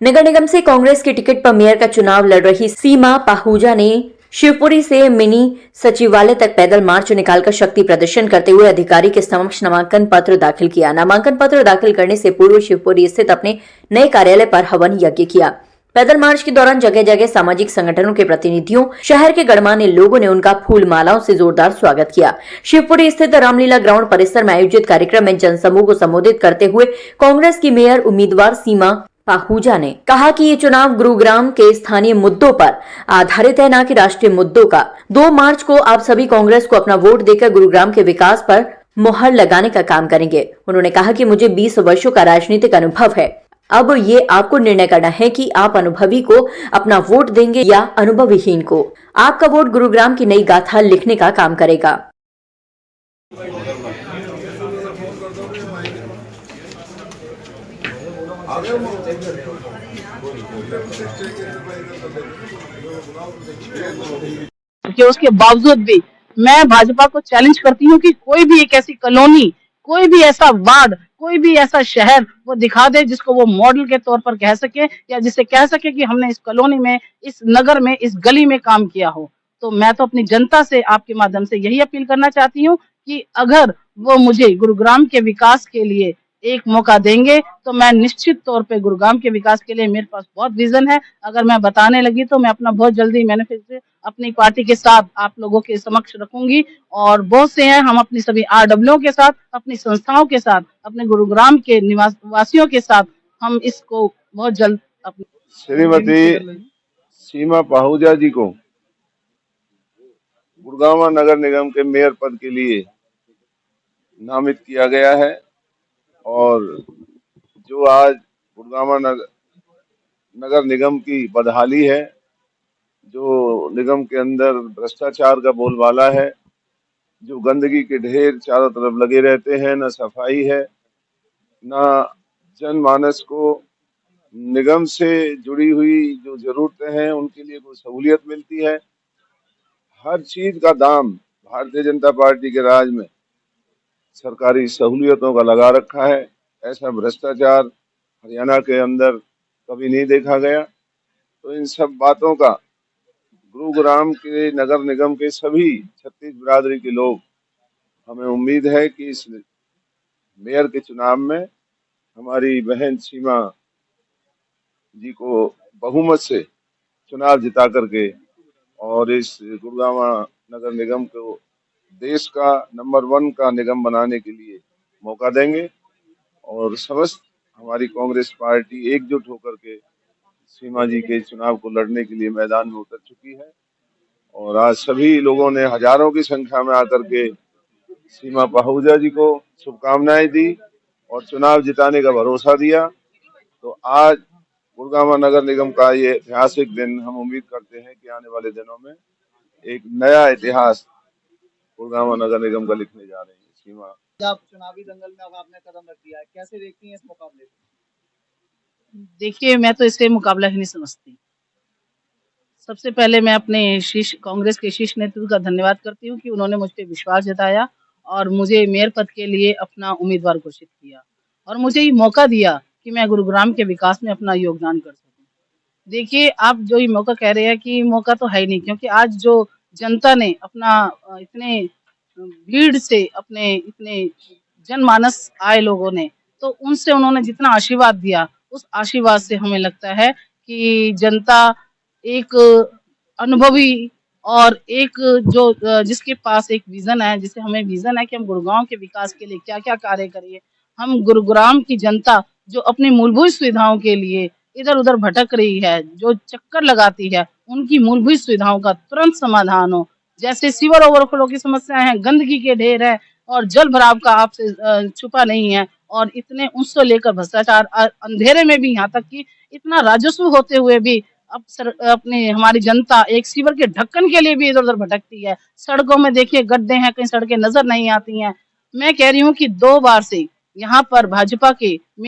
नगर निगम से कांग्रेस की टिकट पर मेयर का चुनाव लड़ रही सीमा पाहूजा ने शिवपुरी से मिनी सचिवालय तक पैदल मार्च निकालकर शक्ति प्रदर्शन करते हुए अधिकारी के समक्ष नामांकन पत्र दाखिल किया। नामांकन पत्र दाखिल करने से पूर्व शिवपुरी स्थित अपने नए कार्यालय पर हवन यज्ञ किया। पैदल मार्च के दौरान जगह जगह सामाजिक संगठनों के प्रतिनिधियों, शहर के गणमान्य लोगों ने उनका फूल मालाओं से जोरदार स्वागत किया। शिवपुरी स्थित रामलीला ग्राउंड परिसर में आयोजित कार्यक्रम में जनसमूह को संबोधित करते हुए कांग्रेस की मेयर उम्मीदवार सीमा पाहूजा ने कहा कि ये चुनाव गुरुग्राम के स्थानीय मुद्दों पर आधारित है, न कि राष्ट्रीय मुद्दों का। 2 मार्च को आप सभी कांग्रेस को अपना वोट देकर गुरुग्राम के विकास पर मुहर लगाने का काम करेंगे। उन्होंने कहा कि मुझे 20 वर्षों का राजनीतिक अनुभव है। अब ये आपको निर्णय करना है कि आप अनुभवी को अपना वोट देंगे या अनुभवहीन को। आपका वोट गुरुग्राम की नई गाथा लिखने का काम करेगा। कि उसके बावजूद भी मैं भाजपा को चैलेंज करती हूँ कि कोई भी एक ऐसी कॉलोनी, कोई भी ऐसा वार्ड, कोई भी ऐसा शहर वो दिखा दे जिसको वो मॉडल के तौर पर कह सके, या जिसे कह सके कि हमने इस कॉलोनी में, इस नगर में, इस गली में काम किया हो। तो मैं तो अपनी जनता से आपके माध्यम से यही अपील करना चाहती हूँ कि अगर वो मुझे गुरुग्राम के विकास के लिए एक मौका देंगे तो मैं निश्चित तौर पे गुरुग्राम के विकास के लिए मेरे पास बहुत विजन है। अगर मैं बताने लगी तो मैं अपना बहुत जल्दी मैनिफेस्टो अपनी पार्टी के साथ आप लोगों के समक्ष रखूंगी, और बहुत से हैं, हम अपनी सभी आरडब्ल्यू के साथ, अपनी संस्थाओं के साथ, अपने गुरुग्राम के निवासियों के साथ हम इसको बहुत जल्द श्रीमती सीमा पाहूजा जी को गुड़गांव नगर निगम के मेयर पद के लिए नामित किया गया है। और जो आज गुड़गांव नगर निगम की बदहाली है, जो निगम के अंदर भ्रष्टाचार का बोलबाला है, जो गंदगी के ढेर चारों तरफ लगे रहते हैं, न सफाई है, न जनमानस को निगम से जुड़ी हुई जो जरूरतें हैं उनके लिए कोई सहूलियत मिलती है। हर चीज का दाम भारतीय जनता पार्टी के राज में सरकारी सहूलियतों का लगा रखा है। ऐसा भ्रष्टाचार हरियाणा के अंदर कभी नहीं देखा गया। तो इन सब बातों का गुरुग्राम के नगर निगम के सभी 36 बिरादरी के लोग, हमें उम्मीद है कि इस मेयर के चुनाव में हमारी बहन सीमा जी को बहुमत से चुनाव जिता करके और इस गुड़गांव नगर निगम को देश का नंबर 1 का निगम बनाने के लिए मौका देंगे। और समस्त हमारी कांग्रेस पार्टी एकजुट होकर के सीमा जी के चुनाव को लड़ने के लिए मैदान में उतर चुकी है। और आज सभी लोगों ने हजारों की संख्या में आकर के सीमा पाहूजा जी को शुभकामनाएं दी और चुनाव जिताने का भरोसा दिया। तो आज गुड़गांव नगर निगम का ये ऐतिहासिक दिन, हम उम्मीद करते हैं कि आने वाले दिनों में एक नया इतिहास गुड़गांव नगर निगम का लिखने जा रहे हैं। सीमा, आप चुनावी दंगल में अब आपने कदम रख दिया है, कैसे देखती हैं इस मुकाबले को? देखिए, मैं तो इसे मुकाबला ही नहीं समझती। सबसे पहले मैं अपने कांग्रेस के शीर्ष नेतृत्व का धन्यवाद करती हूँ कि उन्होंने मुझ पे विश्वास जताया और मुझे मेयर पद के लिए अपना उम्मीदवार घोषित किया, और मुझे ये मौका दिया कि मैं गुरुग्राम के विकास में अपना योगदान कर सकूं। देखिए, आप जो ये मौका कह रहे हैं कि मौका तो है ही नहीं, क्योंकि आज जो जनता ने अपना इतने भीड़ से, अपने इतने जनमानस आए लोगों ने, तो उनसे उन्होंने जितना आशीर्वाद दिया, उस आशीर्वाद से हमें लगता है कि जनता एक अनुभवी और एक जो जिसके पास एक विजन है, जिसे हमें विजन है कि हम गुरुग्राम के विकास के लिए क्या-क्या कार्य करेंगे। हम गुरुग्राम की जनता जो अपनी मूलभूत सुविधाओं के लिए इधर-उधर भटक रही है, जो चक्कर लगाती है, उनकी मूलभूत सुविधाओं का तुरंत समाधान हो। जैसे सीवर ओवरफ्लो की समस्या है, गंदगी के ढेर है और जल भराव का आपसे छुपा नहीं है, और इतने उससे लेकर भ्रष्टाचार, अंधेरे में भी, यहाँ तक कि इतना राजस्व होते हुए भी अपने हमारी जनता एक सीवर के ढक्कन के लिए भी इधर-उधर भटकती है। सड़कों में देखिए गड्ढे हैं, कहीं सड़कें नजर नहीं आती हैं। मैं कह रही हूँ कि 2 बार से यहाँ पर भाजपा के